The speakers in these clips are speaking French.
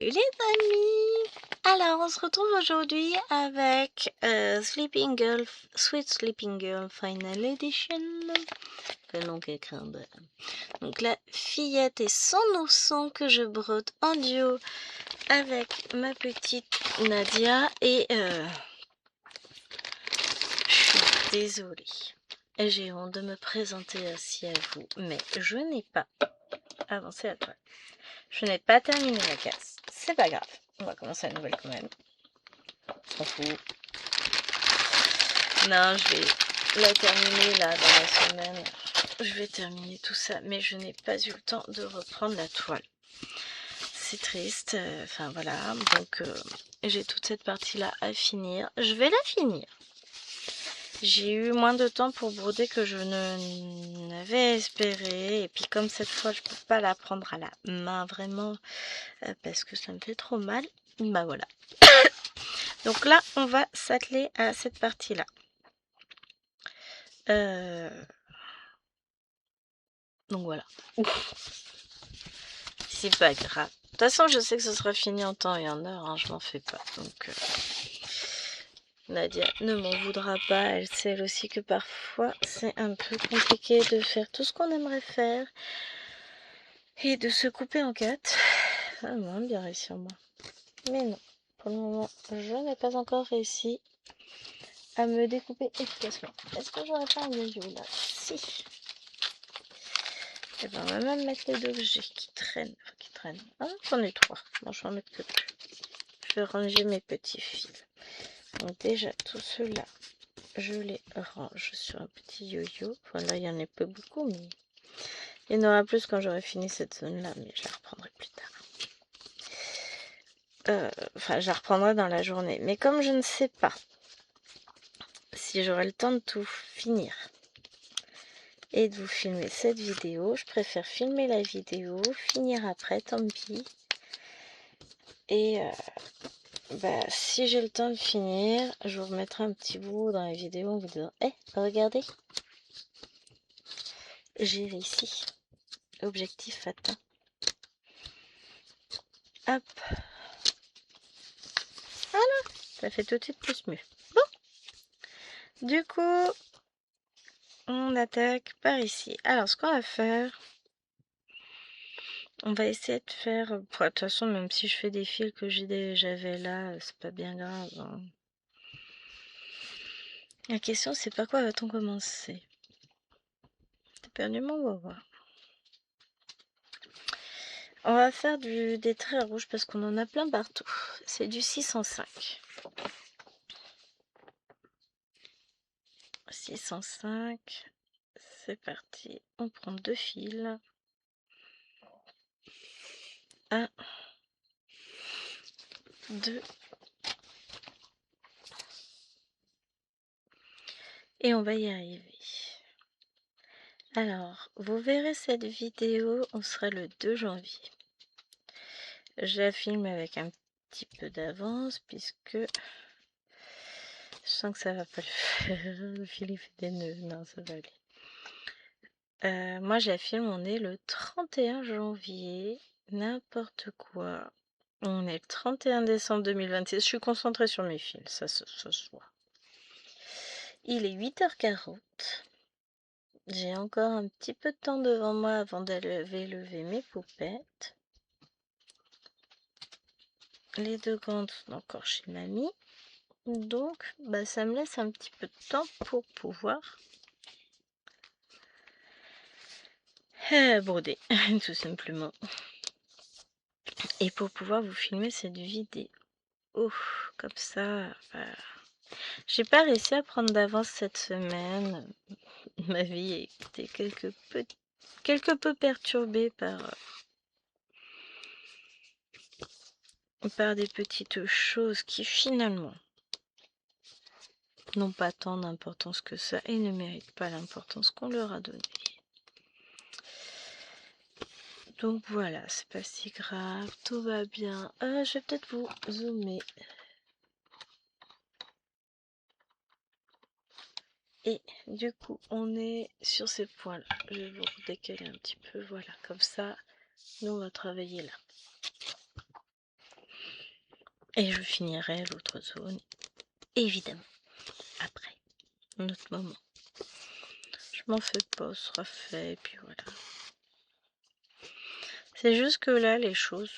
Salut les amis! Alors, on se retrouve aujourd'hui avec Sleeping Girl, Sweet Sleeping Girl Final Edition. Le nom quelqu'un de... Donc la fillette et son ourson que je brode en duo avec ma petite Nadia. Et je suis désolée. J'ai honte de me présenter ainsi à vous, mais je n'ai pas avancé à toi. Je n'ai pas terminé la case. C'est pas grave. On va commencer la nouvelle quand même. On s'en fout. Non, je vais la terminer là dans la semaine. Je vais terminer tout ça, mais je n'ai pas eu le temps de reprendre la toile. C'est triste. Enfin voilà. Donc j'ai toute cette partie là à finir. Je vais la finir. J'ai eu moins de temps pour broder que je ne n'avais espéré. Et puis comme cette fois je peux pas la prendre à la main vraiment parce que ça me fait trop mal. Bah voilà. Donc là on va s'atteler à cette partie là. Donc voilà. C'est pas grave. De toute façon je sais que ce sera fini en temps et en heure. Hein, je m'en fais pas. Donc Nadia ne m'en voudra pas. Elle sait elle aussi que parfois c'est un peu compliqué de faire tout ce qu'on aimerait faire. Et de se couper en quatre. Ah non, bien réussi en moi. Mais non, pour le moment, je n'ai pas encore réussi à me découper efficacement. Est-ce que j'aurais pas un bijou là? Si. Et ben, on va même mettre les deux que j'ai qui traînent. Enfin, qui traînent. Ah, j'en ai trois. Bon, je vais en mettre que deux. Je vais ranger mes petits fils. Donc déjà, tout cela, je les range sur un petit yo-yo. Enfin, là, il y en a pas beaucoup, mais il y en aura plus quand j'aurai fini cette zone-là, mais je la reprendrai plus tard. Enfin, je la reprendrai dans la journée. Mais comme je ne sais pas si j'aurai le temps de tout finir et de vous filmer cette vidéo, je préfère filmer la vidéo, finir après, tant pis. Et si j'ai le temps de finir, je vous remettrai un petit bout dans la vidéo en vous disant « Hé, regardez, j'ai réussi. Objectif atteint. » Hop. Voilà, ça fait tout de suite plus mieux. Bon. Du coup, on attaque par ici. Alors, ce qu'on va faire... On va essayer de faire... De toute façon, même si je fais des fils que j'avais là, c'est pas bien grave. Hein. La question, c'est par quoi va-t-on commencer? T'as perdu mon wawa. On va faire des traits rouges parce qu'on en a plein partout. C'est du 605. 605. C'est parti. On prend deux fils. 1, 2. Et on va y arriver. Alors, vous verrez cette vidéo, on sera le 2 janvier. Je la filme avec un petit peu d'avance puisque je sens que ça va pas le faire. Le fil il fait des nœuds. Non, ça va aller. Moi, je la filme, on est le 31 janvier. N'importe quoi. On est le 31 décembre 2026. Je suis concentrée sur mes fils, ça se voit. Il est 8h40. J'ai encore un petit peu de temps devant moi avant d'aller lever mes poupettes. Les deux grandes sont encore chez mamie. Donc, ça me laisse un petit peu de temps pour pouvoir broder, tout simplement. Et pour pouvoir vous filmer cette vidéo. Comme ça, j'ai pas réussi à prendre d'avance cette semaine. Ma vie a été quelque peu perturbée par des petites choses qui finalement n'ont pas tant d'importance que ça et ne méritent pas l'importance qu'on leur a donnée. Donc voilà, c'est pas si grave, tout va bien. Je vais peut-être vous zoomer. Et du coup, on est sur ces points-là. Je vais vous décaler un petit peu, voilà, comme ça, nous on va travailler là. Et je finirai l'autre zone, évidemment, après, un autre moment. Je m'en fais pas, ce sera fait, et puis voilà. C'est juste que là, les choses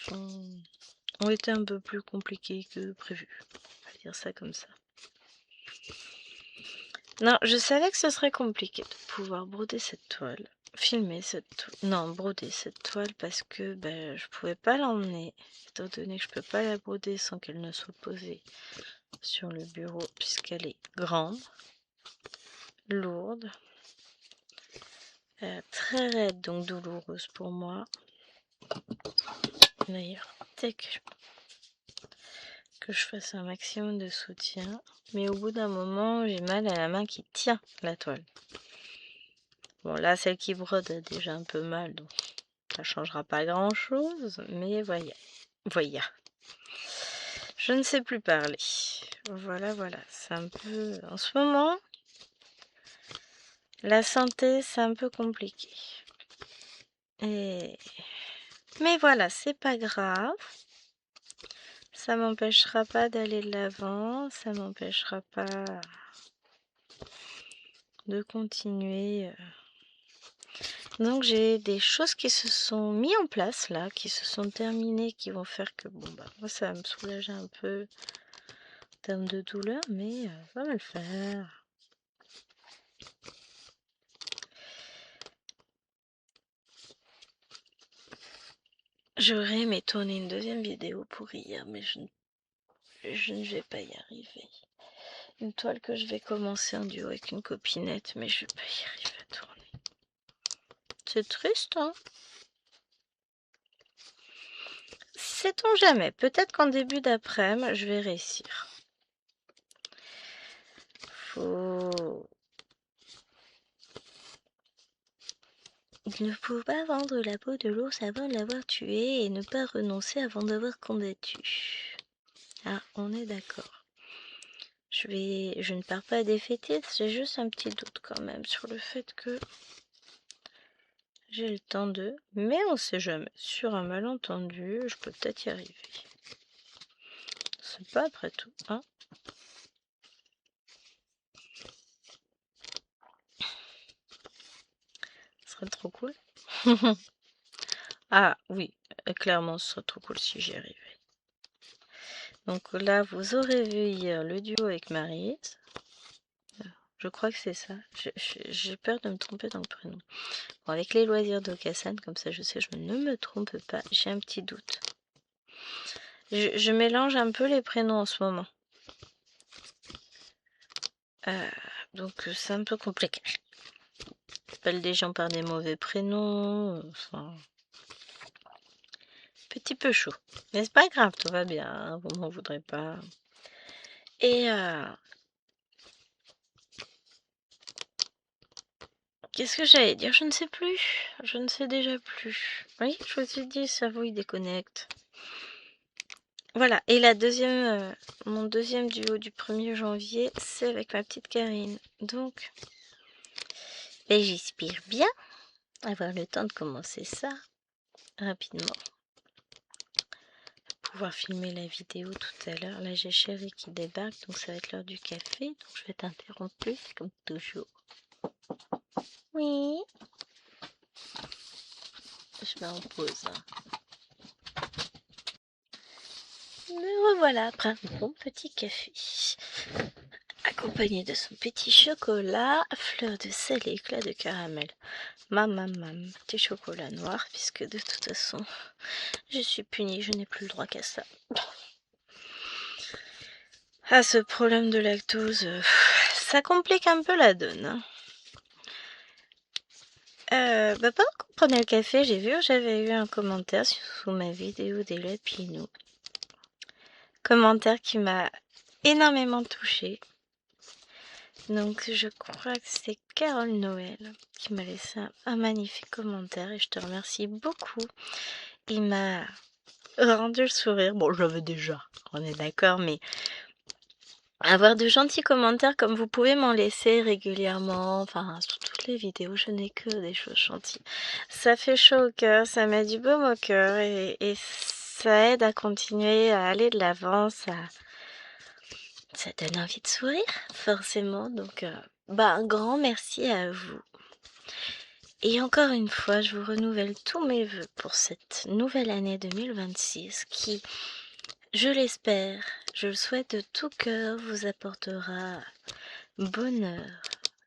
ont été un peu plus compliquées que prévu. On va dire ça comme ça. Non, je savais que ce serait compliqué de pouvoir broder cette toile. Filmer cette toile. Non, broder cette toile parce que je pouvais pas l'emmener. Étant donné que je peux pas la broder sans qu'elle ne soit posée sur le bureau puisqu'elle est grande, lourde, très raide, donc douloureuse pour moi. D'ailleurs, dès que je fasse un maximum de soutien, mais au bout d'un moment, j'ai mal à la main qui tient la toile. Bon, là, celle qui brode a déjà un peu mal, donc ça changera pas grand-chose, mais voyez. Je ne sais plus parler. Voilà, c'est un peu... En ce moment, la santé, c'est un peu compliqué. Mais voilà, c'est pas grave. Ça m'empêchera pas d'aller de l'avant, ça m'empêchera pas de continuer. Donc j'ai des choses qui se sont mises en place là, qui se sont terminées, qui vont faire que moi ça va me soulager un peu en termes de douleur, mais ça va le faire. J'aurais aimé tourner une deuxième vidéo pour hier, mais je ne vais pas y arriver. Une toile que je vais commencer en duo avec une copinette, mais je vais pas y arriver à tourner. C'est triste, hein? Sait-on jamais? Peut-être qu'en début d'après-midi, je vais réussir. Il ne faut pas vendre la peau de l'ours avant de l'avoir tué et ne pas renoncer avant d'avoir combattu. Ah, on est d'accord. Je ne pars pas défaitiste, j'ai juste un petit doute quand même sur le fait que j'ai le temps de... Mais on sait jamais. Sur un malentendu, je peux peut-être y arriver. C'est pas après tout, hein. Ce serait trop cool. Ah oui, clairement, ce serait trop cool si j'y arrivais. Donc là, vous aurez vu hier le duo avec Maryse. Je crois que c'est ça. J'ai peur de me tromper dans le prénom. Bon, avec les loisirs d'Okasan, comme ça je sais que je ne me trompe pas. J'ai un petit doute. Je mélange un peu les prénoms en ce moment. Donc c'est un peu compliqué. J'appelle des gens par des mauvais prénoms. Enfin, petit peu chaud. Mais c'est pas grave, tout va bien. Hein, vous m'en voudrez pas. Et qu'est-ce que j'allais dire? Je ne sais plus. Je ne sais déjà plus. Oui, je vous ai dit, le cerveau il déconnecte. Voilà, et mon deuxième duo du 1er janvier, c'est avec ma petite Karine. Donc, j'espère bien avoir le temps de commencer ça rapidement. Pouvoir filmer la vidéo tout à l'heure. Là, j'ai Chéri qui débarque, donc ça va être l'heure du café. Donc, je vais t'interrompre plus, comme toujours. Oui. Je mets en pause. Me revoilà après un bon petit café. Accompagné de son petit chocolat, fleur de sel et éclat de caramel. Mam, petit chocolat noir, puisque de toute façon, je suis punie, je n'ai plus le droit qu'à ça. Ah, ce problème de lactose, ça complique un peu la donne. Hein. Pendant qu'on prenait le café, j'ai vu que j'avais eu un commentaire sous ma vidéo des Lapinous. Commentaire qui m'a énormément touchée. Donc je crois que c'est Carole Noël qui m'a laissé un magnifique commentaire et je te remercie beaucoup. Il m'a rendu le sourire. Bon, je l'avais déjà, on est d'accord, mais avoir de gentils commentaires comme vous pouvez m'en laisser régulièrement, enfin sur toutes les vidéos, je n'ai que des choses gentilles. Ça fait chaud au cœur, ça met du baume au cœur et ça aide à continuer à aller de l'avant, ça donne envie de sourire, forcément. Donc, un grand merci à vous. Et encore une fois, je vous renouvelle tous mes vœux pour cette nouvelle année 2026 qui, je l'espère, je le souhaite de tout cœur, vous apportera bonheur,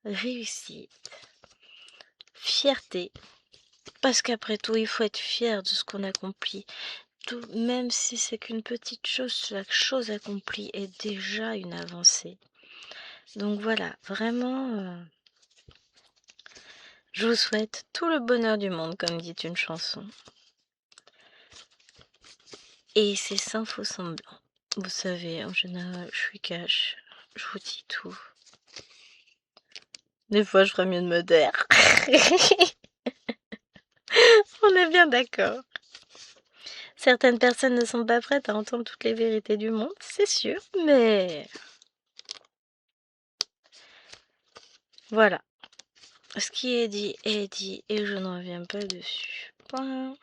réussite, fierté. Parce qu'après tout, il faut être fier de ce qu'on accomplit. Tout, même si c'est qu'une petite chose, chaque chose accomplie est déjà une avancée. Donc voilà, vraiment, je vous souhaite tout le bonheur du monde, comme dit une chanson. Et c'est sans faux semblant. Vous savez, en général, je suis cash, je vous dis tout. Des fois, je ferais mieux de me taire. On est bien d'accord. Certaines personnes ne sont pas prêtes à entendre toutes les vérités du monde, c'est sûr, mais voilà. Ce qui est dit et je n'en reviens pas dessus. Point.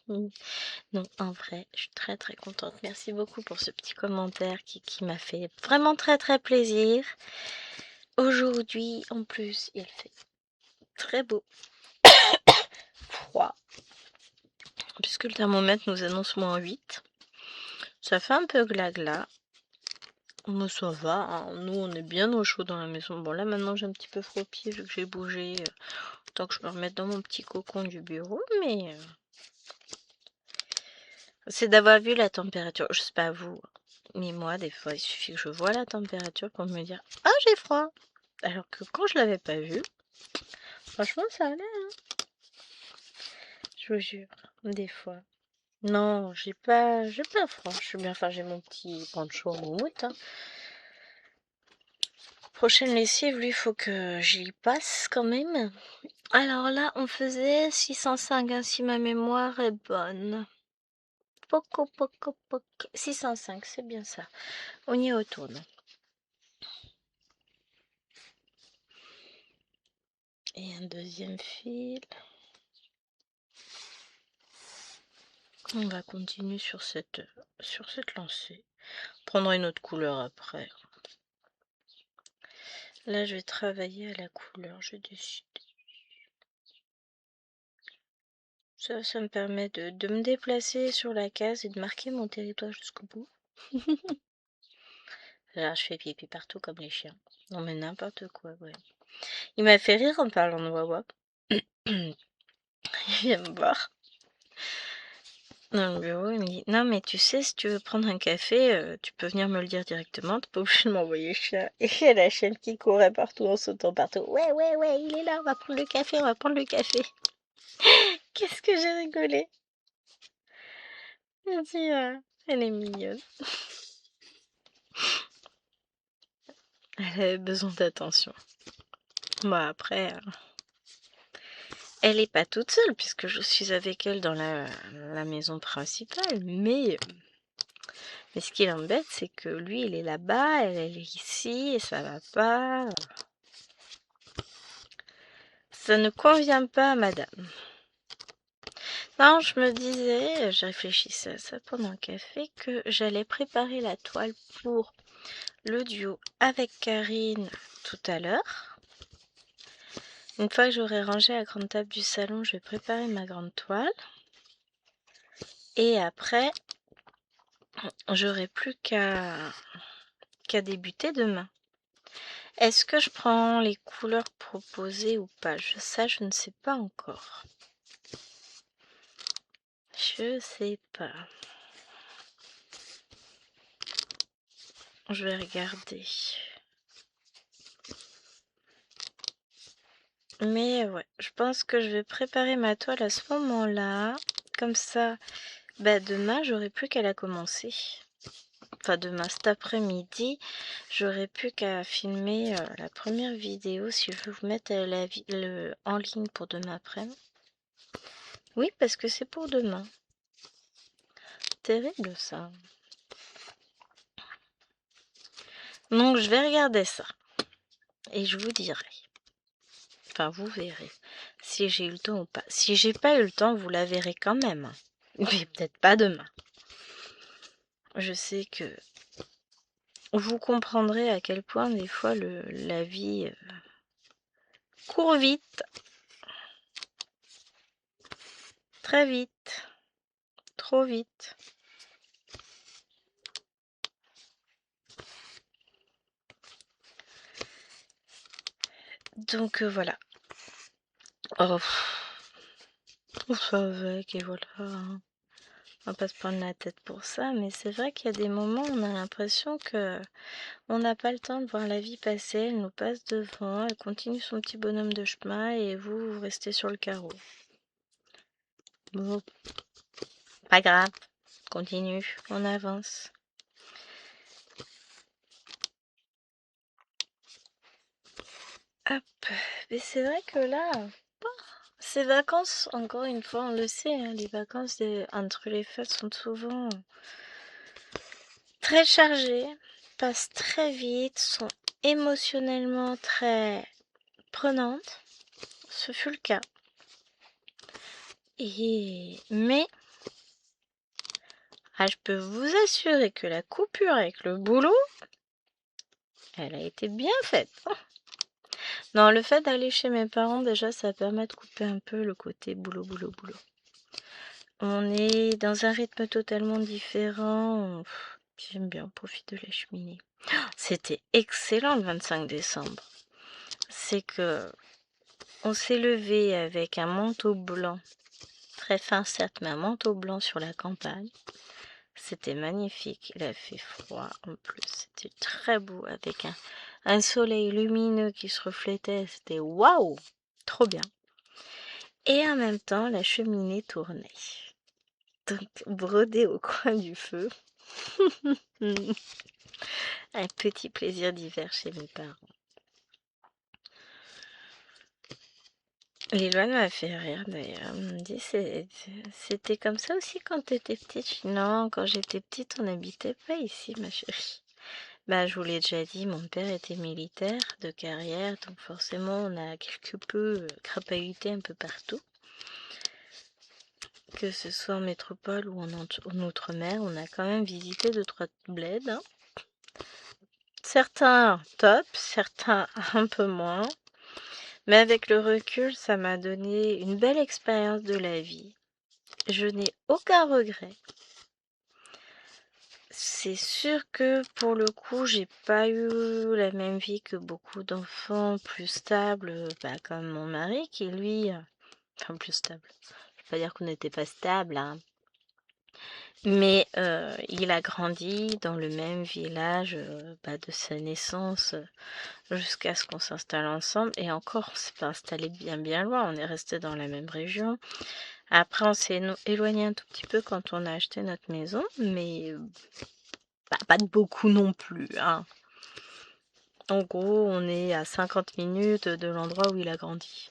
Non, en vrai, je suis très très contente. Merci beaucoup pour ce petit commentaire qui m'a fait vraiment très très plaisir. Aujourd'hui, en plus, il fait très beau. Froid. Puisque le thermomètre nous annonce -8. Ça fait un peu glas-glas. Mais ça va, hein. Nous on est bien au chaud dans la maison. Bon là maintenant j'ai un petit peu froid aux pieds vu que j'ai bougé. Tant que je me remette dans mon petit cocon du bureau. Mais c'est d'avoir vu la température. Je sais pas vous. Mais moi des fois il suffit que je vois la température pour me dire ah j'ai froid. Alors que quand je l'avais pas vu, franchement ça allait. Hein. Je vous jure. Des fois. Non, j'ai pas froid. Je suis bien, enfin j'ai mon petit poncho en moumoute. Hein. Prochaine lessive, lui, faut que j'y passe quand même. Alors là, on faisait 605, hein, si ma mémoire est bonne. Poco, poco, poco. 605, c'est bien ça. On y retourne. Et un deuxième fil. On va continuer sur cette lancée. Prendre une autre couleur après. Là, je vais travailler à la couleur, je décide. Ça me permet de me déplacer sur la case et de marquer mon territoire jusqu'au bout. Là, je fais pipi partout comme les chiens. Non, mais n'importe quoi, ouais. Il m'a fait rire en parlant de Wawa. Il vient me voir dans le bureau, il me dit non mais tu sais si tu veux prendre un café tu peux venir me le dire directement, t'es pas obligé de m'envoyer chien. Et il y a la chienne qui courait partout en sautant partout. Ouais il est là, on va prendre le café. Qu'est-ce que j'ai rigolé. Je me dis elle est mignonne. Elle avait besoin d'attention. Bon après elle est pas toute seule puisque je suis avec elle dans la maison principale, mais ce qui l'embête, c'est que lui, il est là-bas, elle est ici, et ça va pas. Ça ne convient pas à madame. Non, je me disais, je réfléchissais à ça pendant le café, que j'allais préparer la toile pour le duo avec Karine tout à l'heure. Une fois que j'aurai rangé la grande table du salon, je vais préparer ma grande toile. Et après, j'aurai plus qu'à débuter demain. Est-ce que je prends les couleurs proposées ou pas? Ça, je ne sais pas encore. Je sais pas. Je vais regarder. Mais ouais, je pense que je vais préparer ma toile à ce moment-là. Comme ça, demain, j'aurai plus qu'à la commencer. Enfin, demain, cet après-midi, j'aurai plus qu'à filmer la première vidéo. Si je veux vous mettre en ligne pour demain après-midi. Oui, parce que c'est pour demain. Terrible, ça. Donc, je vais regarder ça. Et je vous dirai. Enfin, vous verrez si j'ai eu le temps ou pas. Si j'ai pas eu le temps, vous la verrez quand même. Mais peut-être pas demain. Je sais que vous comprendrez à quel point des fois la vie court vite, très vite, trop vite. Donc voilà. Oh, on fait avec et voilà. Hein. On va pas se prendre la tête pour ça, mais c'est vrai qu'il y a des moments où on a l'impression que on n'a pas le temps de voir la vie passer, elle nous passe devant, elle continue son petit bonhomme de chemin et vous restez sur le carreau. Bon, pas grave, continue, on avance. Hop, mais c'est vrai que là, ces vacances, encore une fois, on le sait, hein, les vacances entre les fêtes sont souvent très chargées, passent très vite, sont émotionnellement très prenantes. Ce fut le cas. Mais je peux vous assurer que la coupure avec le boulot, elle a été bien faite. Non, le fait d'aller chez mes parents, déjà, ça permet de couper un peu le côté boulot, boulot, boulot. On est dans un rythme totalement différent. J'aime bien, on profite de la cheminée. C'était excellent le 25 décembre. C'est que on s'est levé avec un manteau blanc, très fin certes, mais un manteau blanc sur la campagne. C'était magnifique, il a fait froid en plus, c'était très beau avec un soleil lumineux qui se reflétait, c'était waouh, trop bien. Et en même temps, la cheminée tournait. Donc, brodé au coin du feu. Un petit plaisir d'hiver chez mes parents. L'éloigne m'a fait rire d'ailleurs. Elle me dit c'était comme ça aussi quand t'étais petite. Je dis, non, quand j'étais petite, on n'habitait pas ici, ma chérie. Bah, je vous l'ai déjà dit, mon père était militaire de carrière, donc forcément, on a quelque peu crapahuté un peu partout. Que ce soit en métropole ou en outre-mer, on a quand même visité 2-3 bleds. Hein. Certains top, certains un peu moins. Mais avec le recul, ça m'a donné une belle expérience de la vie. Je n'ai aucun regret. C'est sûr que pour le coup, j'ai pas eu la même vie que beaucoup d'enfants plus stables, comme mon mari qui lui, enfin plus stable. Je vais pas dire qu'on n'était pas stable, hein. Mais il a grandi dans le même village de sa naissance jusqu'à ce qu'on s'installe ensemble. Et encore, on s'est pas installé bien loin, on est resté dans la même région. Après, on s'est éloigné un tout petit peu quand on a acheté notre maison, mais pas de beaucoup non plus. Hein. En gros, on est à 50 minutes de l'endroit où il a grandi.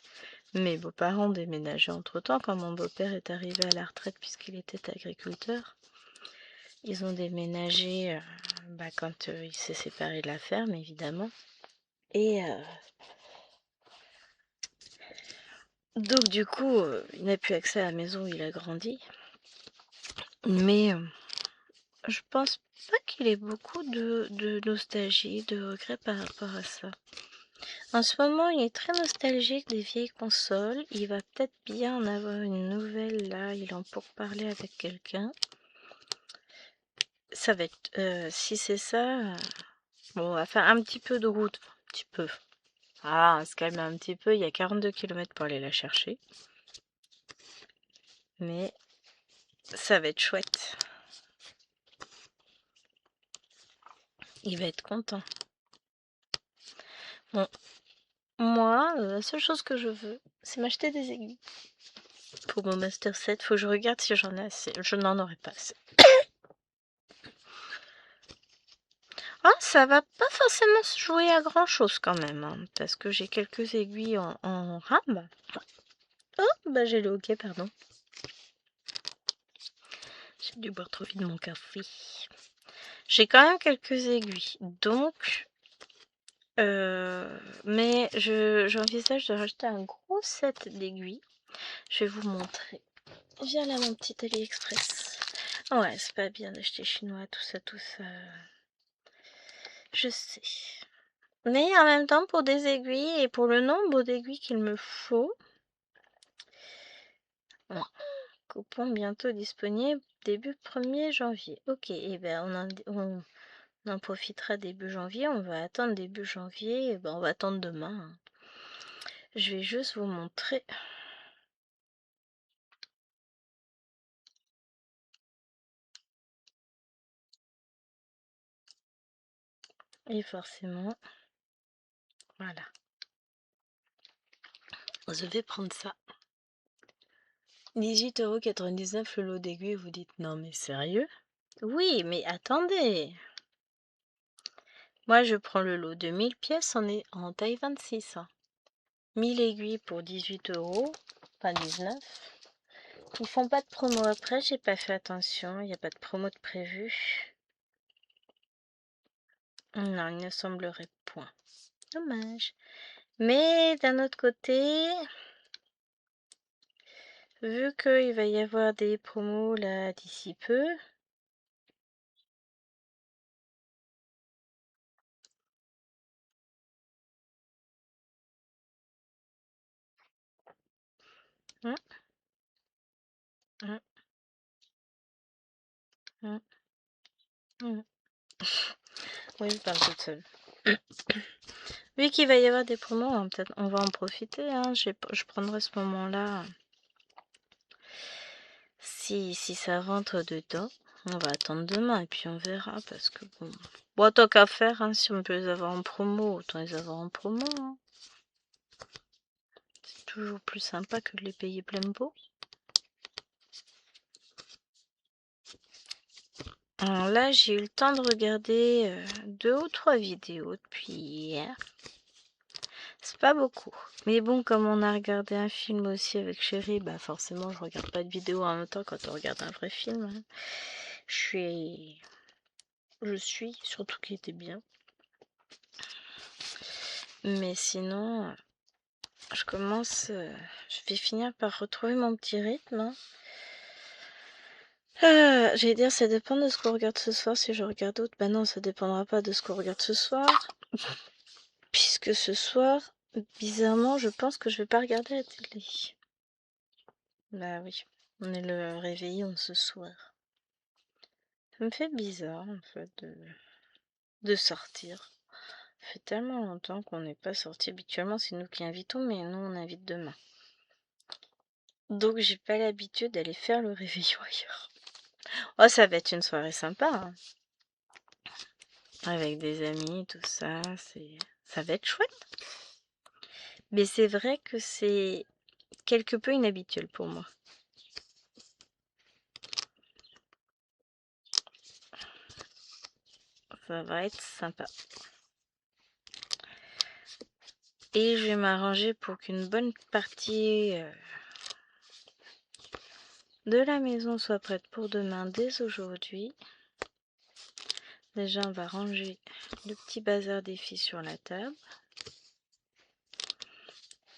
Mes beaux-parents déménageaient entre-temps quand mon beau-père est arrivé à la retraite puisqu'il était agriculteur. Ils ont déménagé quand il s'est séparé de la ferme, évidemment. Et donc, du coup, il n'a plus accès à la maison où il a grandi. Mais je pense pas qu'il ait beaucoup de nostalgie, de regrets par rapport à ça. En ce moment, il est très nostalgique des vieilles consoles. Il va peut-être bien en avoir une nouvelle là. Il en pour parler avec quelqu'un. Ça va être, si c'est ça, bon, on va faire un petit peu de route. Un petit peu. Ah, on se calme un petit peu. Il y a 42 km pour aller la chercher. Mais ça va être chouette. Il va être content. Bon, moi, la seule chose que je veux, c'est m'acheter des aiguilles. Pour mon Master 7, faut que je regarde si j'en ai assez. Je n'en aurai pas assez. Ah, ça va pas forcément se jouer à grand chose quand même, hein, parce que j'ai quelques aiguilles en rame. Oh, j'ai le hockey, pardon. J'ai dû boire trop vite mon café. J'ai quand même quelques aiguilles, donc... mais j'envisage de racheter un gros set d'aiguilles. Je vais vous montrer. Viens là, mon petit AliExpress. Ouais, c'est pas bien d'acheter chinois, tout ça, tout ça. Je sais. Mais en même temps, pour des aiguilles et pour le nombre d'aiguilles qu'il me faut, bon, coupon bientôt disponible début 1er janvier. Ok, et ben on en profitera début janvier. On va attendre début janvier. Et ben on va attendre demain, hein. Je vais juste vous montrer. Et forcément, voilà. Je vais prendre ça. 18,99 € le lot d'aiguilles. Vous dites non mais sérieux? Oui, mais attendez. Moi je prends le lot de 1000 pièces en taille 26. 1000 aiguilles pour 18 €, pas 19. Ils font pas de promo après, j'ai pas fait attention, il n'y a pas de promo de prévu. Non, il ne semblerait point. Dommage. Mais d'un autre côté, vu qu'il va y avoir des promos là d'ici peu, hum, hum, hum, hum. Oui, je parle toute seule. Vu qu'il va y avoir des promos, peut-être on va en profiter, hein. Je prendrai ce moment-là. Si ça rentre dedans, on va attendre demain et puis on verra parce que bon, tant qu'à faire, hein, si on peut les avoir en promo, autant les avoir en promo, hein. C'est toujours plus sympa que de les payer plein pot. Alors là, j'ai eu le temps de regarder 2 ou 3 vidéos depuis hier. C'est pas beaucoup. Mais bon, comme on a regardé un film aussi avec Chéri, bah forcément, je regarde pas de vidéo en même temps quand on regarde un vrai film, hein. Je suis, surtout qu'il était bien. Mais sinon, je vais finir par retrouver mon petit rythme, hein. J'allais dire, ça dépend de ce qu'on regarde ce soir. Si je regarde d'autres, bah non, ça dépendra pas de ce qu'on regarde ce soir. Puisque ce soir, bizarrement, je pense que je vais pas regarder la télé. Bah oui, on est le réveillon ce soir. Ça me fait bizarre, en fait, de sortir. Ça fait tellement longtemps qu'on n'est pas sorti. Habituellement, c'est nous qui invitons, mais nous, on invite demain. Donc, j'ai pas l'habitude d'aller faire le réveillon ailleurs. Oh, ça va être une soirée sympa, hein. Avec des amis, tout ça, ça va être chouette. Mais c'est vrai que c'est quelque peu inhabituel pour moi. Ça va être sympa. Et je vais m'arranger pour qu'une bonne partie de la maison soit prête pour demain dès aujourd'hui. Déjà, on va ranger le petit bazar des filles sur la table.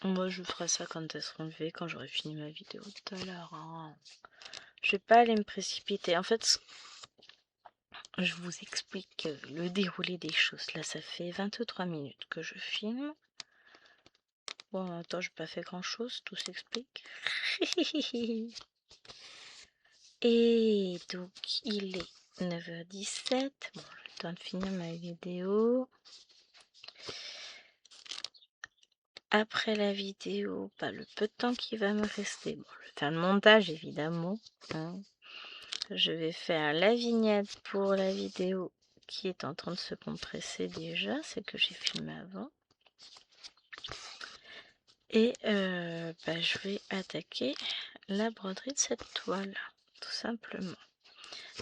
Moi, je ferai ça quand elles seront levées, quand j'aurai fini ma vidéo tout à l'heure, hein. Je vais pas aller me précipiter. En fait, je vous explique le déroulé des choses. Là, ça fait 23 minutes que je filme. Bon, en même temps, j'ai pas fait grand chose, tout s'explique. Et donc, il est 9h17. Bon, j'ai le temps de finir ma vidéo. Après la vidéo, le peu de temps qui va me rester, bon, je vais faire le montage évidemment, hein. Je vais faire la vignette pour la vidéo qui est en train de se compresser déjà, celle que j'ai filmée avant. Et je vais attaquer la broderie de cette toile, tout simplement.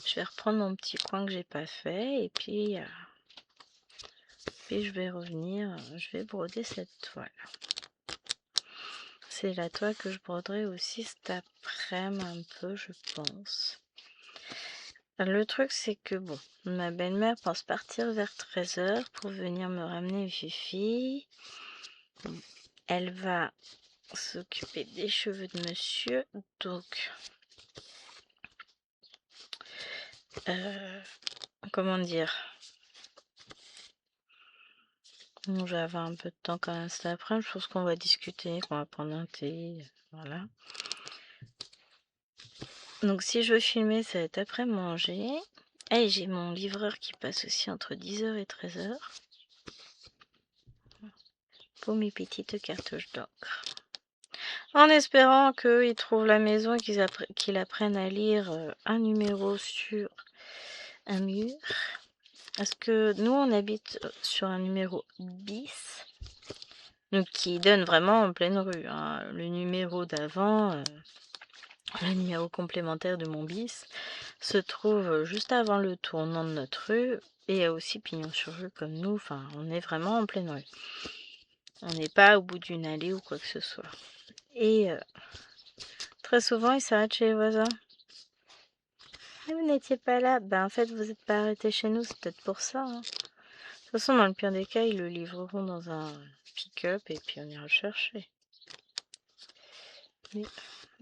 Je vais reprendre mon petit coin que j'ai pas fait et puis je vais revenir, je vais broder cette toile. C'est la toile que je broderai aussi cet après-midi un peu, je pense. Le truc, c'est que bon, ma belle-mère pense partir vers 13h pour venir me ramener Fifi. Elle va s'occuper des cheveux de monsieur, donc comment dire? Bon, je vais avoir un peu de temps quand même cet après-midi. Je pense qu'on va discuter, qu'on va prendre un thé. Voilà. Donc si je veux filmer, ça va être après manger. Et j'ai mon livreur qui passe aussi entre 10h et 13h. Pour mes petites cartouches d'encre. En espérant qu'ils trouvent la maison et qu'ils apprennent à lire un numéro sur un mur. Parce que nous, on habite sur un numéro bis. Donc qui donne vraiment en pleine rue. Hein. Le numéro d'avant, le numéro complémentaire de mon bis, se trouve juste avant le tournant de notre rue. Et il y a aussi pignon sur rue comme nous. Enfin, on est vraiment en pleine rue. On n'est pas au bout d'une allée ou quoi que ce soit. Et très souvent, ils s'arrêtent chez les voisins. Et vous n'étiez pas là. Ben, en fait, vous n'êtes pas arrêté chez nous, c'est peut-être pour ça. Hein. De toute façon, dans le pire des cas, ils le livreront dans un pick-up et puis on ira le chercher. Mais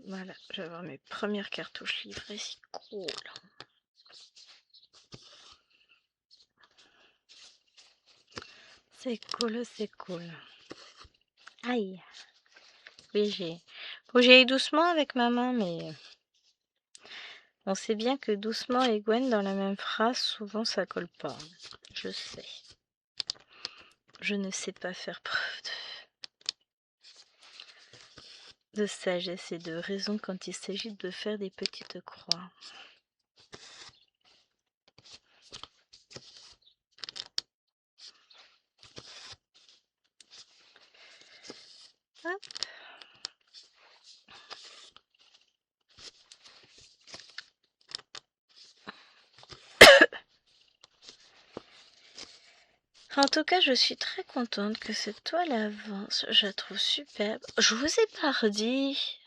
voilà, je vais avoir mes premières cartouches livrées, c'est cool. C'est cool, c'est cool. Aïe. Oui, faut que j'y aille doucement avec ma main, mais on sait bien que doucement et Gwen dans la même phrase, souvent ça colle pas. Je sais. Je ne sais pas faire preuve de sagesse et de raison quand il s'agit de faire des petites croix. Hop. En tout cas, je suis très contente que cette toile avance. Je la trouve superbe. Je vous ai pas redit,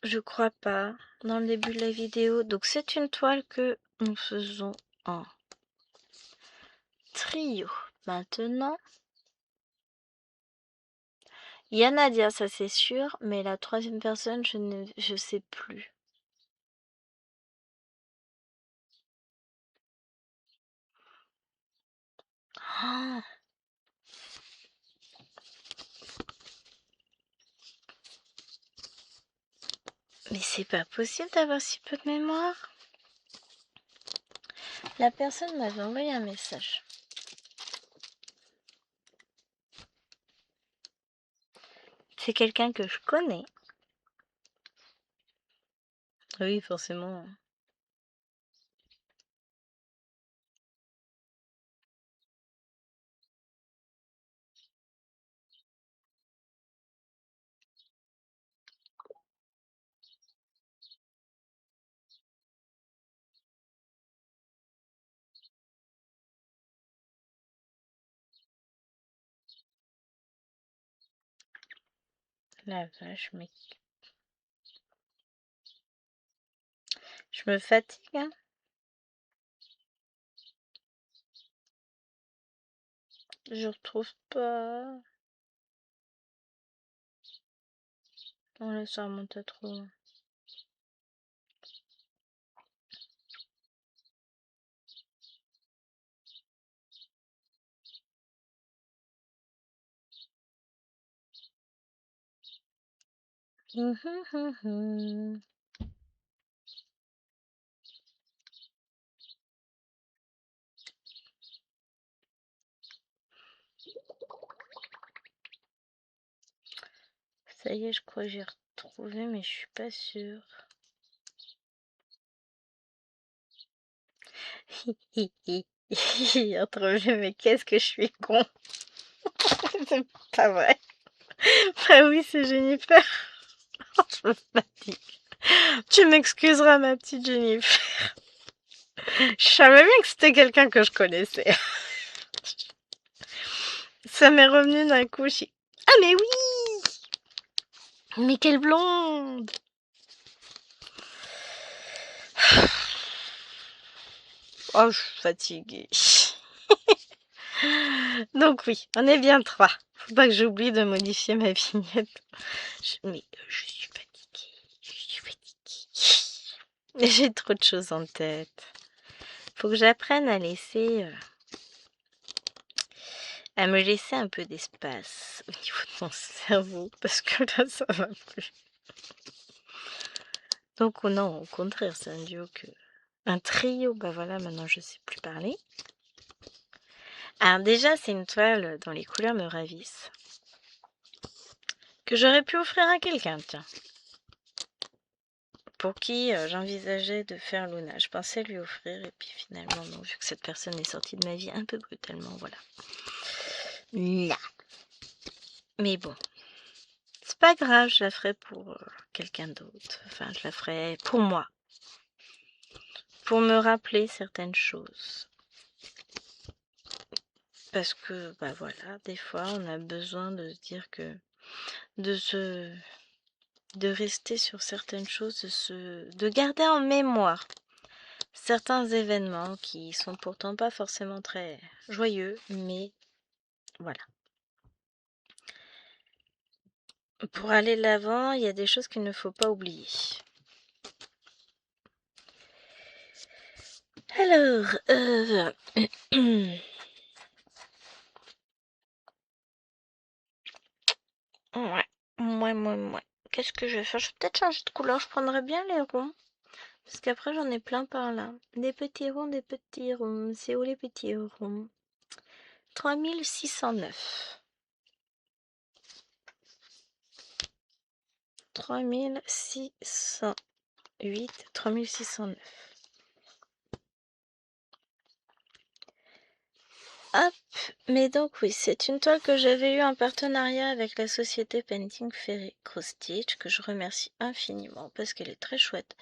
je crois pas, dans le début de la vidéo. Donc c'est une toile que nous faisons en trio. Maintenant, il y a Nadia, ça c'est sûr, mais la troisième personne, je sais plus. Oh, mais c'est pas possible d'avoir si peu de mémoire. La personne m'avait envoyé un message. C'est quelqu'un que je connais. Oui, forcément. La vache, mais je me fatigue, hein. Je retrouve pas. Non, là, ça remonte à trop loin. Ça y est, je crois que j'ai retrouvé, mais je suis pas sûre. J'ai retrouvé, mais qu'est-ce que je suis con. C'est pas vrai. Bah oui, c'est Jennifer. Je me fatigue. Tu m'excuseras, ma petite Jennifer. Je savais bien que c'était quelqu'un que je connaissais. Ça m'est revenu d'un coup. Ah, mais oui! Mais quelle blonde! Oh, je suis fatiguée. Donc oui, on est bien trois. Faut pas que j'oublie de modifier ma vignette. Mais je suis fatiguée. Je suis fatiguée. J'ai trop de choses en tête. Faut que j'apprenne à à me laisser un peu d'espace au niveau de mon cerveau, parce que là, ça va plus. Donc, oh non, au contraire, c'est un duo que... Un trio, bah voilà, maintenant je sais plus parler. Alors déjà, c'est une toile dont les couleurs me ravissent, que j'aurais pu offrir à quelqu'un, tiens, pour qui j'envisageais de faire Luna. Je pensais lui offrir, et puis finalement, non, vu que cette personne est sortie de ma vie un peu brutalement, voilà. Là. Mais bon, c'est pas grave, je la ferai pour quelqu'un d'autre. Enfin, je la ferai pour moi, pour me rappeler certaines choses. Parce que, bah voilà, des fois, on a besoin de se dire que... de rester sur certaines choses, de garder en mémoire certains événements qui sont pourtant pas forcément très joyeux, mais voilà. Pour aller de l'avant, il y a des choses qu'il ne faut pas oublier. Alors, ouais. Qu'est-ce que je vais faire? Je vais peut-être changer de couleur. Je prendrais bien les ronds. Parce qu'après, j'en ai plein par là. Des petits ronds, des petits ronds. C'est où les petits ronds? 3609. 3608, 3609. Hop, mais donc oui, c'est une toile que j'avais eue en partenariat avec la société Painting Ferry Cross Stitch, que je remercie infiniment parce qu'elle est très chouette.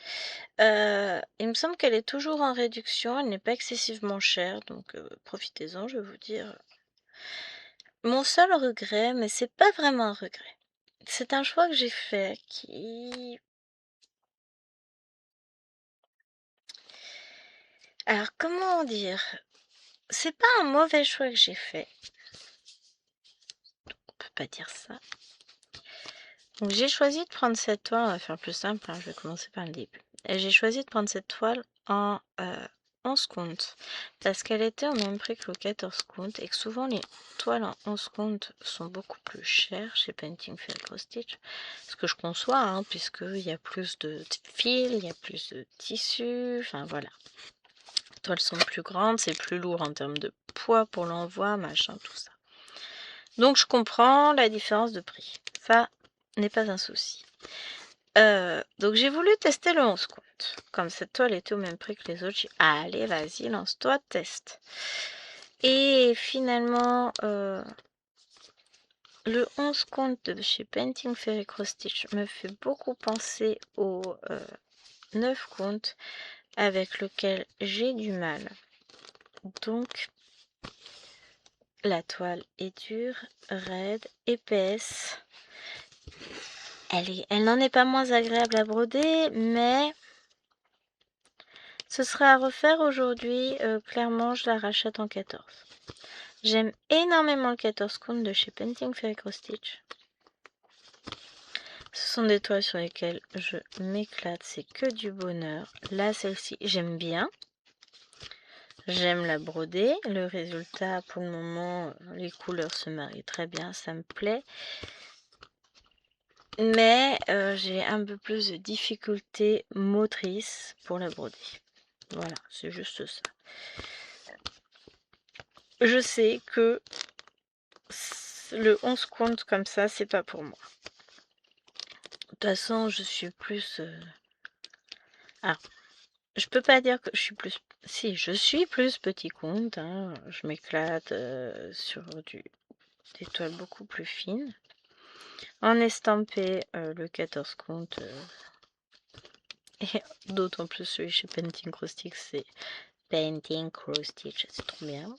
Il me semble qu'elle est toujours en réduction, elle n'est pas excessivement chère, donc profitez-en, je vais vous dire. Mon seul regret, mais c'est pas vraiment un regret, c'est un choix que j'ai fait qui... Alors comment dire? C'est pas un mauvais choix que j'ai fait. On peut pas dire ça. Donc j'ai choisi de prendre cette toile, on va faire plus simple, hein, je vais commencer par le début. J'ai choisi de prendre cette toile en 11 comptes, parce qu'elle était au même prix que le 14 comptes, et que souvent les toiles en 11 comptes sont beaucoup plus chères chez Painting Ferry Cross Stitch, ce que je conçois, hein, puisqu'il y a plus de fil, il y a plus de tissu, enfin voilà. Les toiles sont plus grandes, c'est plus lourd en termes de poids pour l'envoi, machin, tout ça. Donc je comprends la différence de prix. Ça n'est pas un souci. Donc j'ai voulu tester le 11 comptes. Comme cette toile était au même prix que les autres, j'ai dit allez, vas-y, lance-toi, teste. Et finalement, le 11 comptes de chez Painting Ferry Cross Stitch me fait beaucoup penser au 9 comptes avec lequel j'ai du mal. Donc la toile est dure, raide, épaisse. Elle n'en est pas moins agréable à broder, mais ce serait à refaire aujourd'hui. Clairement, je la rachète en 14. J'aime énormément le 14 count de chez Painting Ferry Cross Stitch. Ce sont des toiles sur lesquelles je m'éclate, c'est que du bonheur. Là, celle-ci, j'aime bien. J'aime la broder. Le résultat, pour le moment, les couleurs se marient très bien, ça me plaît. Mais j'ai un peu plus de difficultés motrices pour la broder. Voilà, c'est juste ça. Je sais que le 11 compte comme ça, c'est pas pour moi. De toute façon, je suis plus... Ah, je peux pas dire que je suis plus... Si, je suis plus petit compte. Hein. Je m'éclate sur des toiles beaucoup plus fines. En estampé, le 14 compte... et d'autant plus celui chez Painting Cross Stitch, c'est Painting Cross Stitch, c'est trop bien.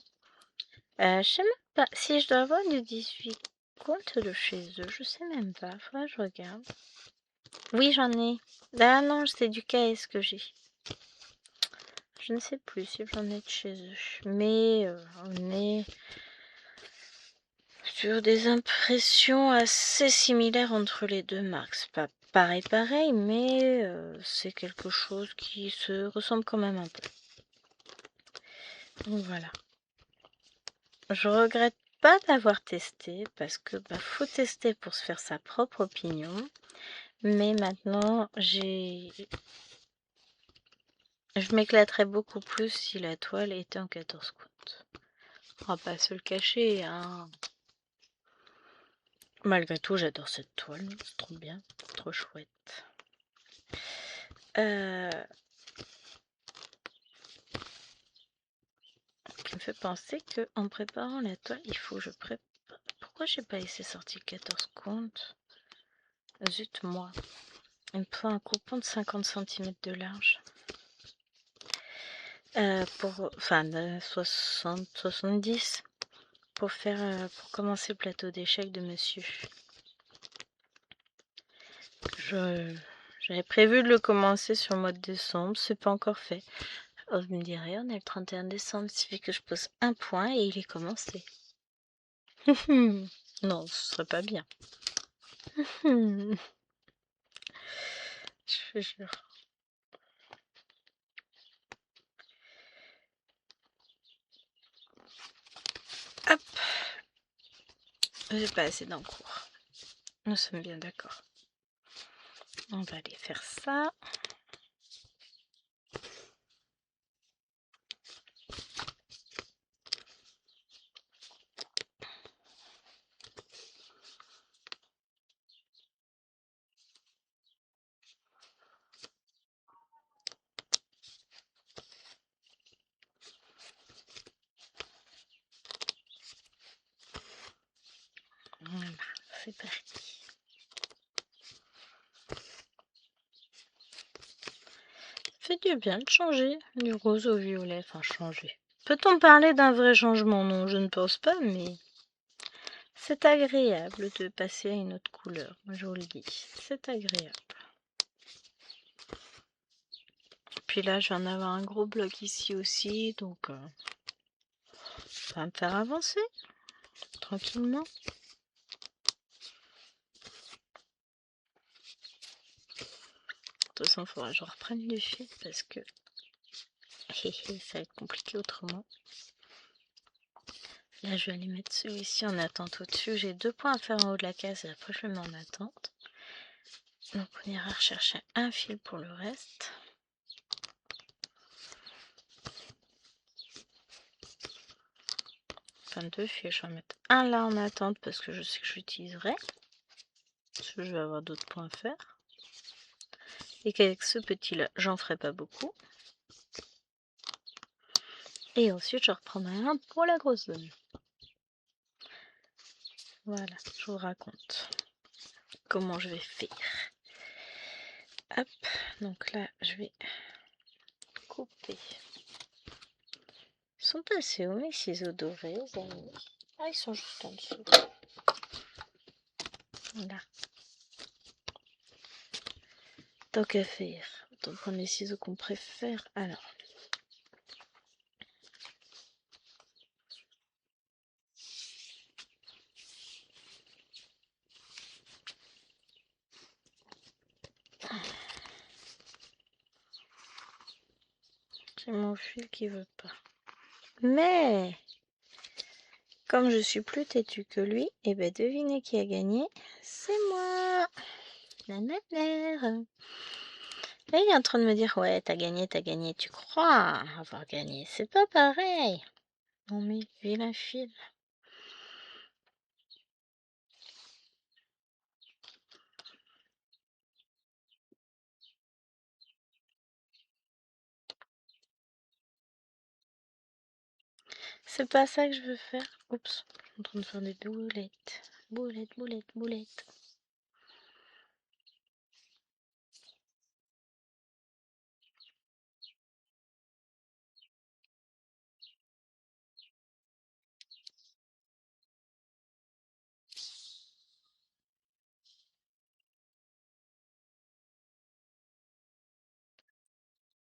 Je sais même pas si je dois avoir du 18 comptes de chez eux, je sais même pas, faudrait que je regarde. Oui, j'en ai. Ah non, c'est du KS que j'ai. Je ne sais plus si j'en ai de chez eux. Mais on est sur des impressions assez similaires entre les deux marques. C'est pas pareil, mais c'est quelque chose qui se ressemble quand même un peu. Voilà. Je regrette pas d'avoir testé parce que faut tester pour se faire sa propre opinion. Mais maintenant, je m'éclaterais beaucoup plus si la toile était en 14 coups. On va pas se le cacher, hein. Malgré tout, j'adore cette toile, c'est trop bien, trop chouette. Qui me fait penser que en préparant la toile, il faut que je prépare. Pourquoi j'ai pas laissé sortir 14 comptes? Zut, moi. Il me faut un coupon de 50 cm de large. Enfin, de 70 pour pour commencer le plateau d'échecs de monsieur. J'avais prévu de le commencer sur le mois de décembre, c'est pas encore fait. Oh, vous me direz, on est le 31 décembre, il suffit que je pose un point et il est commencé. Non, ce serait pas bien. Je vous jure. Hop. J'ai pas assez d'encours. Nous sommes bien d'accord. On va aller faire ça. Voilà, c'est parti. Ça fait du bien de changer du rose au violet. Enfin, changer. Peut-on parler d'un vrai changement? Non, je ne pense pas, mais c'est agréable de passer à une autre couleur. Moi, je vous le dis, c'est agréable. Puis là, je viens d'avoir un gros bloc ici aussi, donc ça va me faire avancer tranquillement. De toute façon, il faudra que je reprenne du fil parce que ça va être compliqué autrement. Là, je vais aller mettre celui-ci en attente au-dessus. J'ai 2 points à faire en haut de la case et après, je le mets en attente. Donc, on ira rechercher un fil pour le reste. Enfin, 2 fils. Je vais en mettre un là en attente parce que je sais que j'utiliserai. Parce que je vais avoir d'autres points à faire. Et qu'avec ce petit-là, j'en ferai pas beaucoup. Et ensuite, je reprendrai un pour la grosse zone. Voilà, je vous raconte comment je vais faire. Hop, donc là, je vais couper. Ils sont assez hauts mes ciseaux dorés, les amis. Ah, ils sont juste en dessous. Voilà. Tant qu'à faire, autant prendre les ciseaux qu'on préfère. Alors. C'est mon fil qui veut pas. Mais comme je suis plus têtue que lui, et ben devinez qui a gagné? C'est moi. La mère. Là, il est en train de me dire, ouais, t'as gagné, tu crois avoir gagné. C'est pas pareil. Non mais, vilain fil. C'est pas ça que je veux faire. Oups, je suis en train de faire des boulettes. Boulettes, boulettes, boulettes.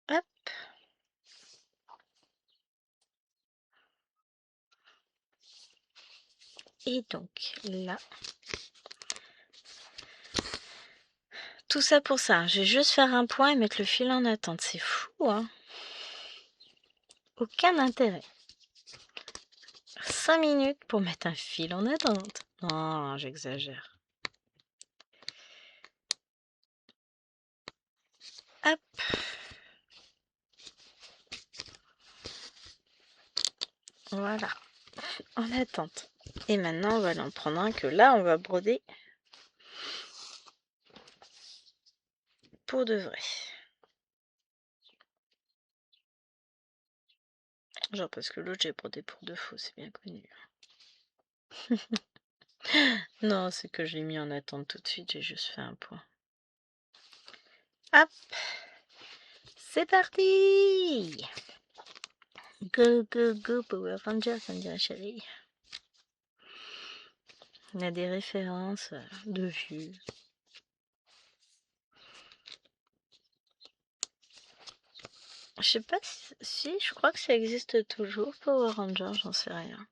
Hop. Et donc, là. Tout ça pour ça. Je vais juste faire un point et mettre le fil en attente. C'est fou, hein? Aucun intérêt. 5 minutes pour mettre un fil en attente. Non, j'exagère. Hop. Voilà. En attente. Et maintenant, on va en prendre un que là, on va broder pour de vrai. Genre parce que l'autre, j'ai brodé pour de faux, c'est bien connu. Non, c'est que je l'ai mis en attente tout de suite, j'ai juste fait un point. Hop. C'est parti. Go, go, go, Power Rangers, on dirait chérie. Il y a des références de vues. Je sais pas si, je crois que ça existe toujours, Power Rangers, j'en sais rien.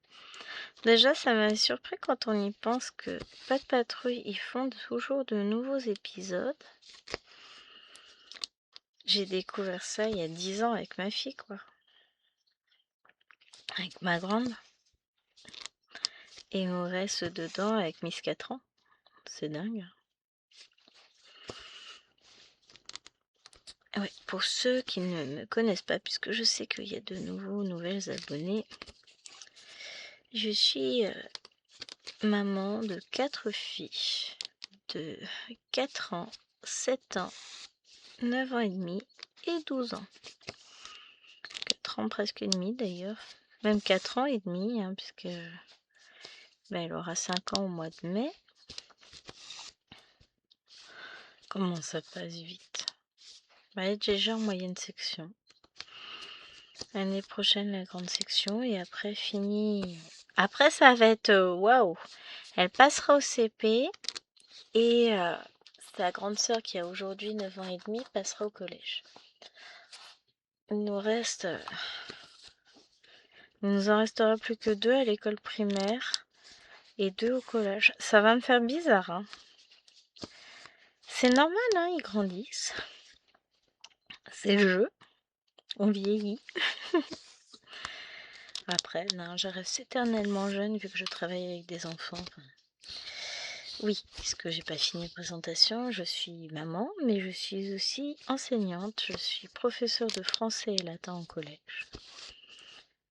Déjà, ça m'a surpris quand on y pense que Pat' Patrouille, ils font toujours de nouveaux épisodes. J'ai découvert ça il y a 10 ans avec ma fille, quoi. Avec ma grande. Et on reste dedans avec Miss 4 ans. C'est dingue. Ouais, pour ceux qui ne me connaissent pas, puisque je sais qu'il y a de nouvelles abonnés, je suis maman de 4 filles de 4 ans, 7 ans, 9 ans et demi et 12 ans. 4 ans presque et demi d'ailleurs. Même 4 ans et demi, hein, puisque elle aura 5 ans au mois de mai. Comment ça passe vite. Elle est déjà en moyenne section. L'année prochaine, la grande section. Et après, fini. Après, ça va être waouh. Elle passera au CP. Et sa grande sœur, qui a aujourd'hui 9 ans et demi, passera au collège. Il nous reste. Il nous en restera plus que 2 à l'école primaire. Et 2 au collège. Ça va me faire bizarre, hein. C'est normal, hein, ils grandissent. C'est le jeu. On vieillit. Après, non, je reste éternellement jeune vu que je travaille avec des enfants. Enfin, oui, puisque j'ai pas fini la présentation, je suis maman, mais je suis aussi enseignante. Je suis professeure de français et latin en collège.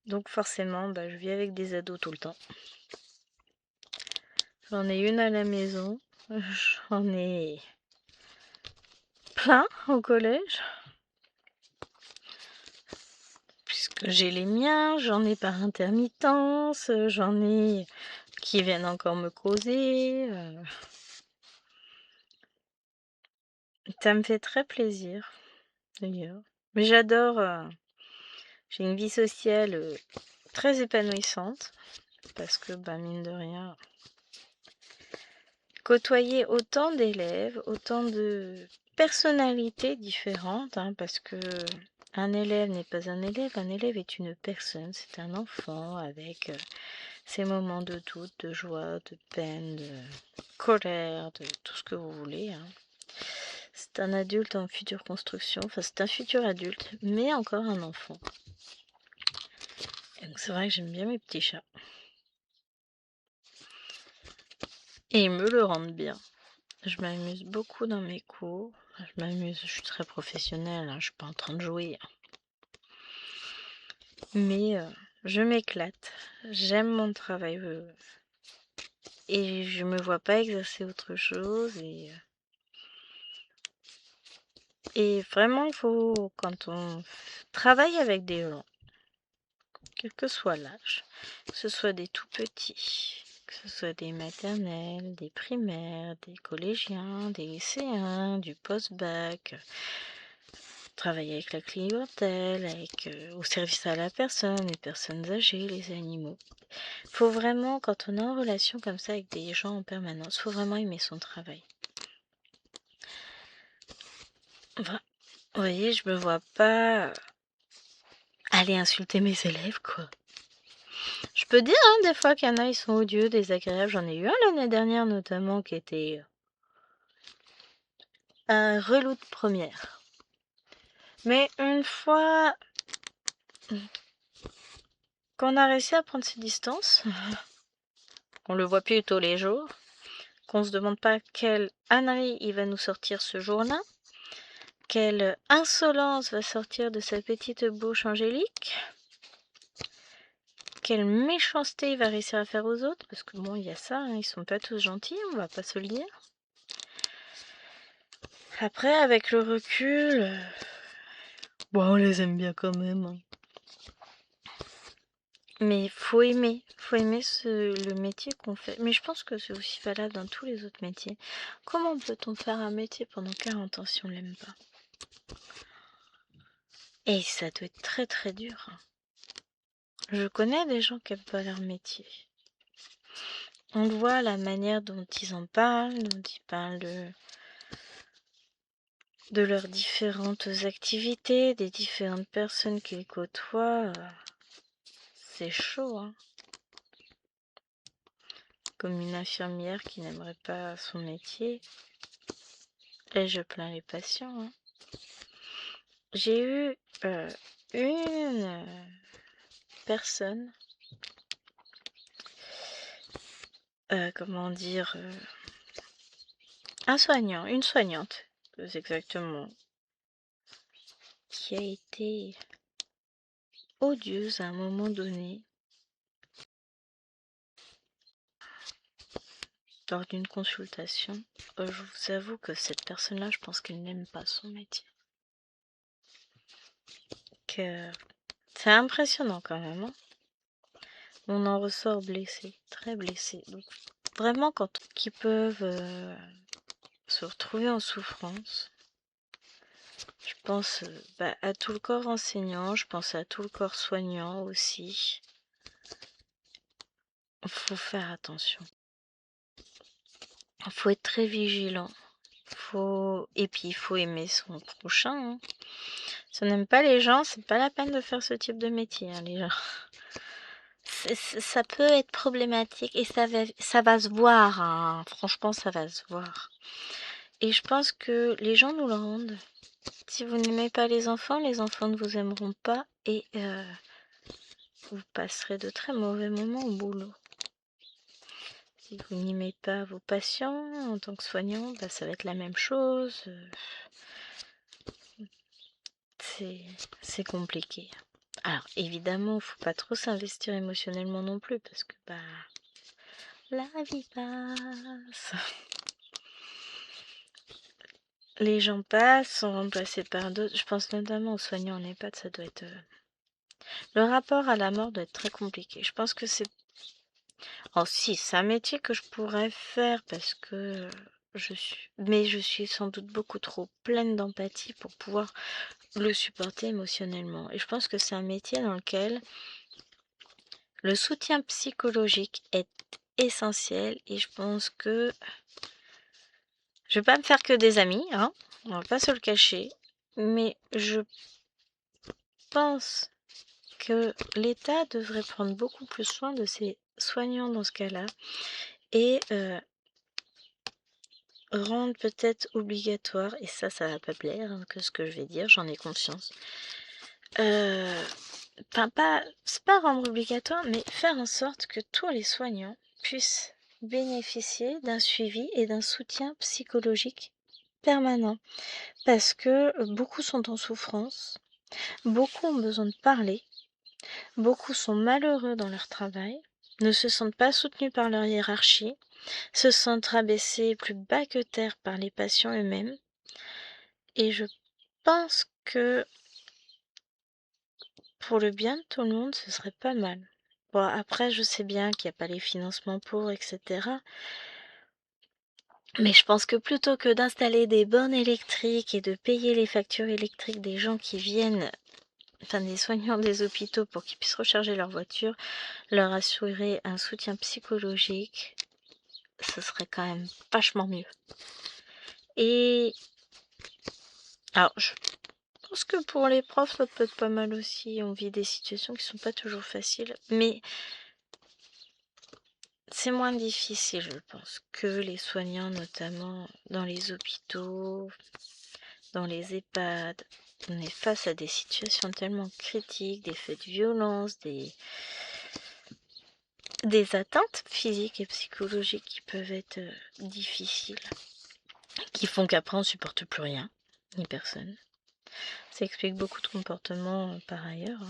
Donc forcément, je vis avec des ados tout le temps. J'en ai une à la maison. J'en ai plein au collège. Puisque j'ai les miens, j'en ai par intermittence, j'en ai qui viennent encore me causer. Ça me fait très plaisir, d'ailleurs. Mais j'adore, j'ai une vie sociale très épanouissante, parce que, mine de rien, côtoyer autant d'élèves, autant de personnalités différentes, hein, parce que un élève n'est pas un élève est une personne, c'est un enfant avec ses moments de doute, de joie, de peine, de colère, de tout ce que vous voulez, hein. C'est un adulte en future construction, enfin c'est un futur adulte, mais encore un enfant. Et donc c'est vrai que j'aime bien mes petits chats. Et ils me le rendent bien. Je m'amuse beaucoup dans mes cours. Je suis très professionnelle, hein, je suis pas en train de jouer. Mais je m'éclate. J'aime mon travail. Et je me vois pas exercer autre chose. Et vraiment, quand on travaille avec des gens, quel que soit l'âge, que ce soit des tout petits, que ce soit des maternelles, des primaires, des collégiens, des lycéens, du post-bac, travailler avec la clientèle, au service à la personne, les personnes âgées, les animaux. Faut vraiment, quand on est en relation comme ça avec des gens en permanence, faut vraiment aimer son travail. Enfin, vous voyez, je me vois pas aller insulter mes élèves, quoi. Je peux dire, hein, des fois qu'il y en a, ils sont odieux, désagréables. J'en ai eu un l'année dernière, notamment, qui était un relou de première. Mais une fois qu'on a réussi à prendre ses distances, qu'on le voit plus tous les jours, qu'on se demande pas quelle ânerie il va nous sortir ce jour-là, quelle insolence va sortir de sa petite bouche angélique, quelle méchanceté il va réussir à faire aux autres, parce que bon, il y a ça, hein, ils sont pas tous gentils, on va pas se le dire. Après, avec le recul, bon, on les aime bien quand même, hein. Mais faut aimer le métier qu'on fait. Mais je pense que c'est aussi valable dans tous les autres métiers. Comment peut-on faire un métier pendant 40 ans si on l'aime pas? Et ça doit être très très dur, hein. Je connais des gens qui n'aiment pas leur métier. On le voit, la manière dont ils en parlent, dont ils parlent de leurs différentes activités, des différentes personnes qu'ils côtoient. C'est chaud, hein. Comme une infirmière qui n'aimerait pas son métier. Et je plains les patients, hein. J'ai eu une personne, comment dire, un soignant, une soignante, plus exactement, qui a été odieuse à un moment donné lors d'une consultation. Je vous avoue que cette personne-là, je pense qu'elle n'aime pas son métier. C'est impressionnant quand même, hein. On en ressort blessé, très blessé. Donc vraiment, quand qui peuvent se retrouver en souffrance, je pense à tout le corps enseignant, je pense à tout le corps soignant aussi. Faut faire attention. Faut être très vigilant. Et puis il faut aimer son prochain, hein. Si on n'aime pas les gens, c'est pas la peine de faire ce type de métier, hein, les gens. Ça peut être problématique et ça va se voir, hein. Franchement, ça va se voir. Et je pense que les gens nous le rendent. Si vous n'aimez pas les enfants ne vous aimeront pas et vous passerez de très mauvais moments au boulot. Si vous n'aimez pas vos patients en tant que soignant, ça va être la même chose. C'est compliqué. Alors évidemment, faut pas trop s'investir émotionnellement non plus parce que la vie passe. Les gens passent, sont remplacés par d'autres. Je pense notamment aux soignants en EHPAD, ça doit être... Le rapport à la mort doit être très compliqué. Je pense que c'est... Oh si, c'est un métier que je pourrais faire parce que mais je suis sans doute beaucoup trop pleine d'empathie pour pouvoir le supporter émotionnellement. Et je pense que c'est un métier dans lequel le soutien psychologique est essentiel et je pense que je vais pas me faire que des amis, hein, on va pas se le cacher, mais je pense que l'État devrait prendre beaucoup plus soin de ses soignants dans ce cas-là et rendre peut-être obligatoire, et ça va pas plaire, hein, que ce que je vais dire, j'en ai conscience. C'est pas rendre obligatoire, mais faire en sorte que tous les soignants puissent bénéficier d'un suivi et d'un soutien psychologique permanent. Parce que beaucoup sont en souffrance, beaucoup ont besoin de parler, beaucoup sont malheureux dans leur travail, ne se sentent pas soutenus par leur hiérarchie, se sentent rabaissés plus bas que terre par les patients eux-mêmes. Et je pense que pour le bien de tout le monde, ce serait pas mal. Bon, après, je sais bien qu'il n'y a pas les financements pour, etc. Mais je pense que plutôt que d'installer des bornes électriques et de payer les factures électriques des gens qui viennent, enfin des soignants des hôpitaux pour qu'ils puissent recharger leur voiture, leur assurer un soutien psychologique, ce serait quand même vachement mieux. Et alors, je pense que pour les profs, ça peut être pas mal aussi. On vit des situations qui sont pas toujours faciles, mais c'est moins difficile, je pense, que les soignants, notamment dans les hôpitaux, dans les EHPAD. On est face à des situations tellement critiques, des faits de violence, des atteintes physiques et psychologiques qui peuvent être difficiles, qui font qu'après on supporte plus rien, ni personne. Ça explique beaucoup de comportements par ailleurs.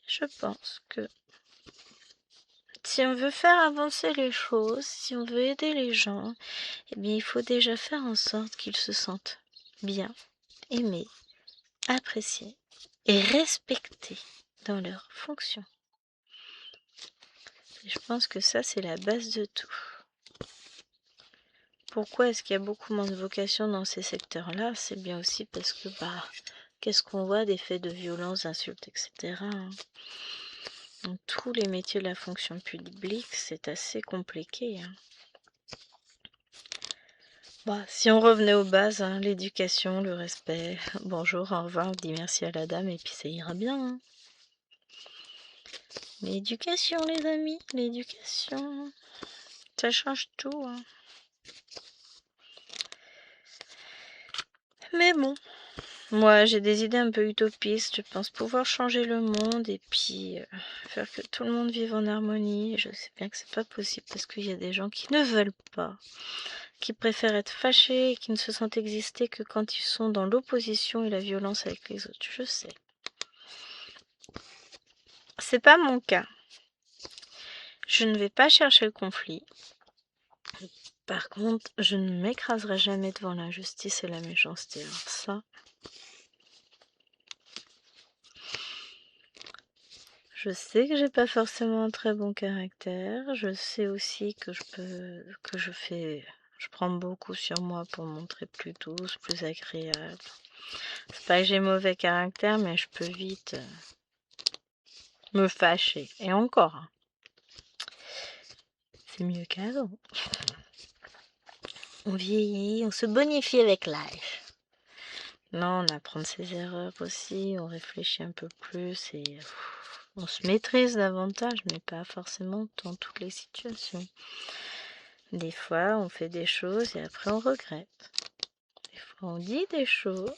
Je pense que si on veut faire avancer les choses, si on veut aider les gens, eh bien il faut déjà faire en sorte qu'ils se sentent bien, aimés, appréciés et respectés dans leurs fonctions. Et je pense que ça, c'est la base de tout. Pourquoi est-ce qu'il y a beaucoup moins de vocations dans ces secteurs-là? C'est bien aussi parce que, qu'est-ce qu'on voit des faits de violence, d'insultes, etc. Dans tous les métiers de la fonction publique, c'est assez compliqué. Si on revenait aux bases, l'éducation, le respect, bonjour, au revoir, on dit merci à la dame et puis ça ira bien. L'éducation, les amis, l'éducation, ça change tout. Mais bon, moi j'ai des idées un peu utopistes, je pense pouvoir changer le monde et puis faire que tout le monde vive en harmonie. Je sais bien que c'est pas possible parce qu'il y a des gens qui ne veulent pas, qui préfèrent être fâchés et qui ne se sentent exister que quand ils sont dans l'opposition et la violence avec les autres. Je sais. C'est pas mon cas. Je ne vais pas chercher le conflit. Par contre, je ne m'écraserai jamais devant l'injustice et la méchanceté. Alors ça, je sais que j'ai pas forcément un très bon caractère. Je sais aussi que je prends beaucoup sur moi pour me montrer plus douce, plus agréable. C'est pas que j'ai mauvais caractère, mais je peux vite me fâcher. Et encore, c'est mieux qu'avant. On vieillit, on se bonifie avec l'âge. Non, on apprend de ses erreurs aussi, on réfléchit un peu plus et on se maîtrise davantage, mais pas forcément dans toutes les situations. Des fois, on fait des choses et après on regrette. Des fois, on dit des choses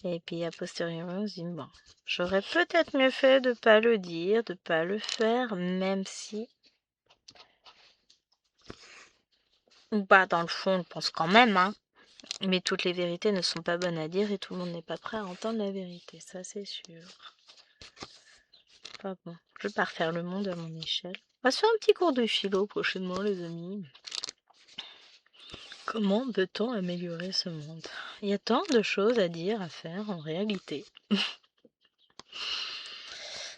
et puis a posteriori, on se dit bon, j'aurais peut-être mieux fait de pas le dire, de pas le faire, même si, dans le fond, on le pense quand même, Mais toutes les vérités ne sont pas bonnes à dire et tout le monde n'est pas prêt à entendre la vérité, ça c'est sûr. Enfin bon, je vais pas refaire le monde à mon échelle. On va se faire un petit cours de philo prochainement, les amis. Comment peut-on améliorer ce monde? Il y a tant de choses à dire, à faire en réalité.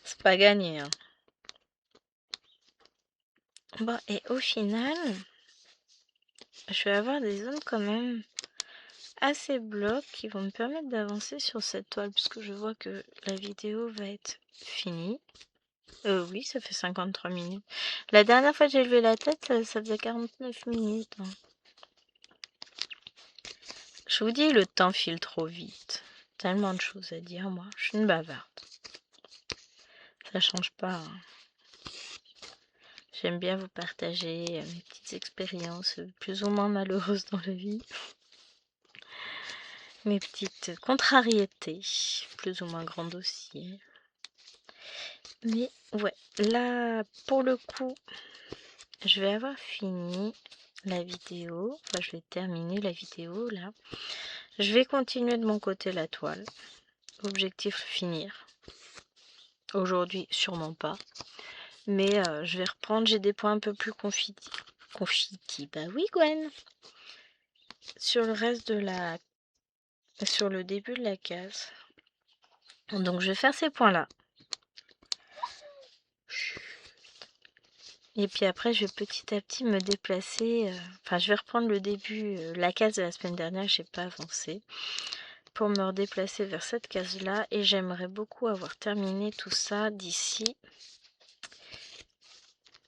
C'est pas gagné. Et au final, je vais avoir des zones quand même assez blocs qui vont me permettre d'avancer sur cette toile, parce que je vois que la vidéo va être finie. Oui, ça fait 53 minutes. La dernière fois que j'ai levé la tête, ça faisait 49 minutes. Je vous dis, le temps file trop vite. Tellement de choses à dire, moi. Je suis une bavarde. Ça change pas. J'aime bien vous partager mes petites expériences plus ou moins malheureuses dans la vie. Mes petites contrariétés, plus ou moins grandes aussi. Mais ouais, là, pour le coup, je vais avoir fini la vidéo. Enfin, je vais terminer la vidéo, là. Je vais continuer de mon côté la toile. Objectif, finir. Aujourd'hui, sûrement pas. Mais je vais reprendre. J'ai des points un peu plus confitis. Bah oui, Gwen. Sur le reste de la... Sur le début de la case. Donc, je vais faire ces points-là. Et puis après, je vais petit à petit me déplacer. Enfin, je vais reprendre le début, la case de la semaine dernière. J'ai pas avancé. Pour me redéplacer vers cette case-là. Et j'aimerais beaucoup avoir terminé tout ça d'ici...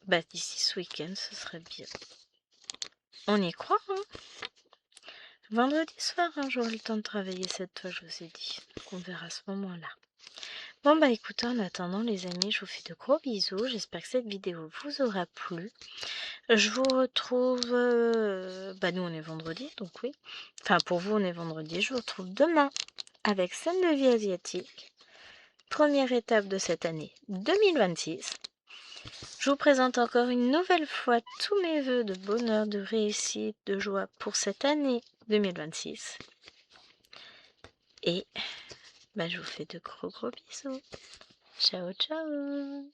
d'ici ce week-end, ce serait bien. On y croit, Vendredi soir, j'aurai le temps de travailler cette toile, je vous ai dit. Donc on verra à ce moment-là. Bon, écoutez, en attendant, les amis, je vous fais de gros bisous. J'espère que cette vidéo vous aura plu. Je vous retrouve... nous, on est vendredi, donc oui. Enfin, pour vous, on est vendredi. Je vous retrouve demain avec Scène de vie asiatique. première étape de cette année 2026. Je vous présente encore une nouvelle fois tous mes vœux de bonheur, de réussite, de joie pour cette année 2026. Et je vous fais de gros bisous. Ciao, ciao.